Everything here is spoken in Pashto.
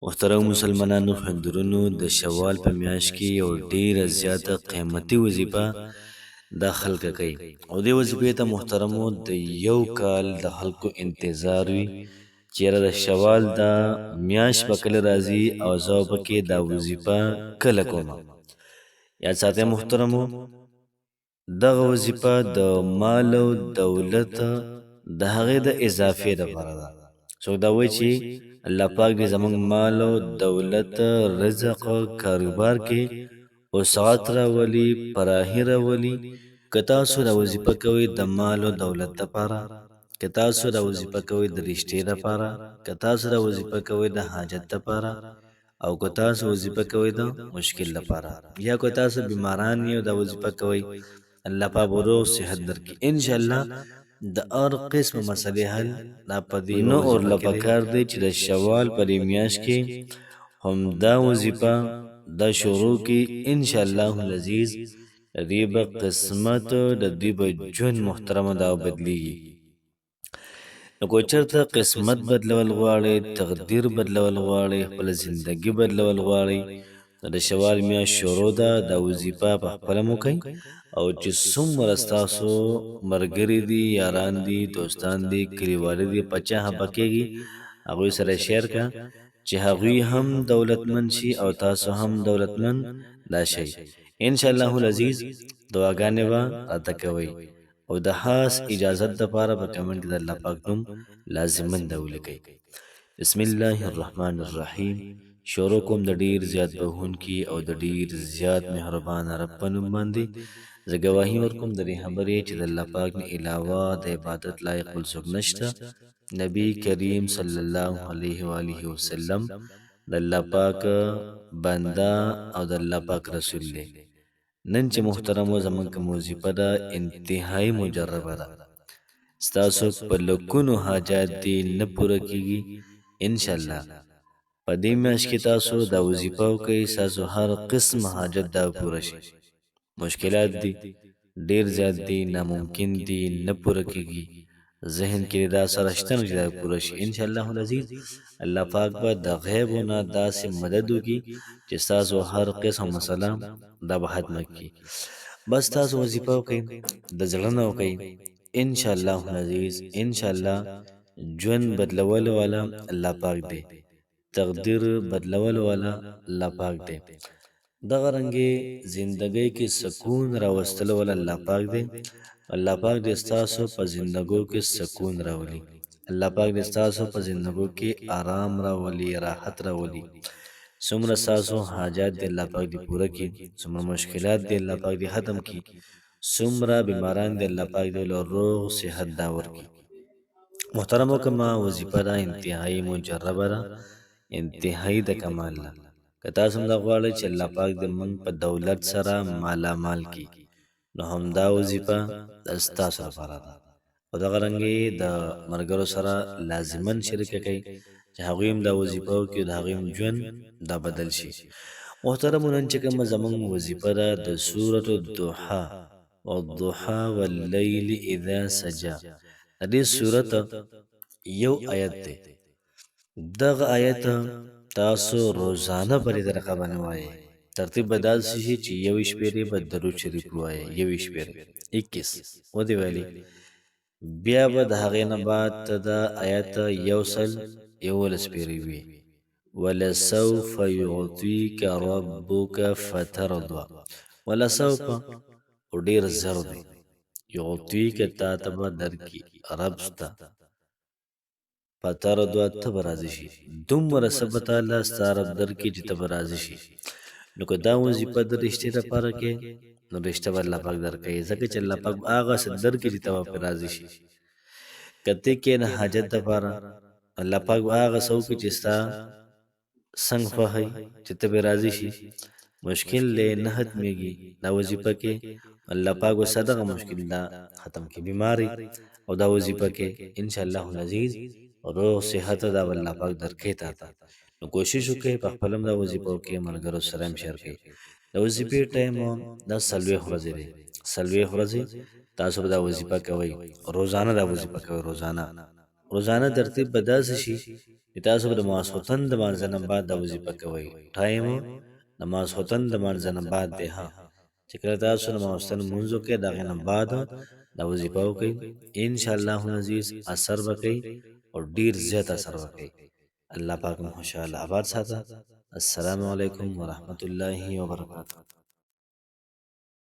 محترم مسلمانانو خویندورونو د شوال په میاشت کې یو ډیره زیاته قیمتي وظیفه دا خلکه کوي او دې وظیفې ته محترمو د یو کال د خلکو انتظار وي چیرې د شوال دا میاشت به کله راځي او زه به کې دا وظیفه کله کومه یاد ساتئ محترمو دغه وظیفه د مال او دولت د هغې د اضافې دپاره ده څوک دا وایي چې الله پاک دې زموږ مال او دولت رزق کاروبار کې وسعت راولي پراخي راولي که تاسو دا وظیفه کوئ د مال او دولت دپاره که تاسو دا وظیفه کوئ د رشتې دپاره که تاسو دا وظیفه کوئ د حاجت دپاره او که تاسو وظیفه کوئ د مشکل لپاره یا که تاسو بیماران یو دا وظیفه کوئ الله پاک روغ صحت درکړي انشاءالله د هر قسم مسلې حل دا په دې نو اور لپکار دی چې د شوال په دې میاشت کې هم دا وظیفه دا شروع کی انشاءالله العزیز د دې به قسمت د دې به ژوند محترمه دا بدلیږي نو که چېرته قسمت بدلول غواړئ تقدیر بدلول غواړئ خپله زندګي بدلول غواړئ نو د شوال میاشت شروع ده دا وظیفه په خپله مو کوئ او چې څومره ستاسو ملګري دي یاران دي دوستان دي کلیوالي دي په چا حبه کېږي هغوی سره شیر که چې هغوی هم دولتمند شي او تاسو هم دولتمند دا شئ انشاءالله العزیز دعاګانې به راته کوئ او د خاص اجازت دپاره په کمنټ کې د الله پاک نوم لازمن دا ولیکئ بسم الله الرحمن الرحیم شروع کوم د ډیر زیات بهونکي او د ډیر زیات مهربان رب په نوم باندې زه ګواهي ورکوم د دې خبرې چې د الله پاک نه علاوه د عبادت لایق بل څوک نشته نبی کریم صلی الله علیه و آله وسلم د الله پاک بنده او د الله پاک رسول دی نن چې محترمو زمونږ کوم وظیفه ده انتهایی مجربه ده ستاسو په لکونو حاجات دي نه پوره کیږي انشاءالله په دې میاشت کې تاسو دا وظیفه وکئ ستاسو هر قسم حاجت دا پوره شي مشکلات دي ډیر زیات دي ناممکن دي نه پوره کیږي ذهن کې دا سره شته چې دا پوره شي انشاءالله العزیز الله پاک به د غیبونه داسې مدد وکړي چې ستاسو هر قسم مسله دا به ختمه کړي بس تاسو وظیفه وکئ د زړه نه وکئ انشاءالله العزیز انشاءالله ژوند بدلول والا الله پاک دی تقدیر بدلول والا الله پاک دی دغه رنګې زندګۍ کې سکون راوستل والا الله پاک دی الله پاک دې ستاسو په زندګو کې سکون راولي الله پاک دې ستاسو په زندګو کې آرام راولي راحت راولي څومره ستاسو حاجات دې الله پاک دې پوره کړي څومره مشکلات دې الله پاک دې ختم کړي څومره بیماران دې الله پاک دې له روغ صحت دا ورکړي محترمو کما وظیفه دا انتهایی مجربه ده انتهایی د کمال ده که تاسو هم دا غواړئ چې الله پاک دې موږ په دولت سره مالامال کړي نو همدا وظیفه ستاسو لپاره ده او دغه رنګې د ملګرو سره لازمن شریکه کوئ چې هغوی هم دا وظیفه وکړي د هغوی هم ژوند دا بدل شي محترمو نن چې کومه زموږ وظیفه ده د سورة الضحی والضحى واللیل اذا سجا د دې سورت یو آیت دی دغه آیت تاسو روزانه په دې طریقه باندې وایئ ترتیب به داسې شي چې یو شپېرې به درود شریف ووایئ یو شپېرې 21 ودې ویلي بیا به د هغې نه بعد ته د آیت یو سل یولس پېرې وي ولسوف یعطیک ربک فترضی ولسوف او ډېر زر دی یعطیک تا ته به درکړي رب ستا فترضی ته به راضي شي دومره څه به تعالی ستا رب درکړي چې ته به راضي شي نو که دا وظیفه د رشتې لپاره کې نو رشته به الله پاک درکوي ځکه چې الله پاک هغه څه درکړي چې ته به پرې راضي شي که ته کښېنه حاجت دپاره الله پاک به هغه څه وکړي چې ستا څنګ خوښوي چې ته به راضي شي مشکل دی نه ختمېږي دا وظیفه کې الله پاک به ستا دغه مشکل دا ختم کړي بیماري او دا وظیفه کې انشاءالله العزیز روغ صحت دا به الله پاک درکوي تا ته نو کوشش وکړئ په خپل هم دا وظیفه وکړئ ملګرو سره هم شیر کړئ د وظیفې ټایم دا 40 ورځې دی 40 ورځې تاسو به دا وظیفه کوئ روزانه دا وظیفه کوئ روزانه ترتیب به داسې شي چې تاسو به د ماسخوتن د مانځه نه بعد دا وظیفه کوئ. ټایم د ماسخوتن د مانځه نه بعد دی ها، چې کله تاسو د ماسخوتن لمونځ وکړئ د هغې نه بعد دا وظیفه وکړئ، انشاءالله العزیز اثر به کوي او ډیر زیات اثر به کوي. الله پاک مو خوشحاله آباد ساته. السلام علیکم ورحمة الله وبرکاته.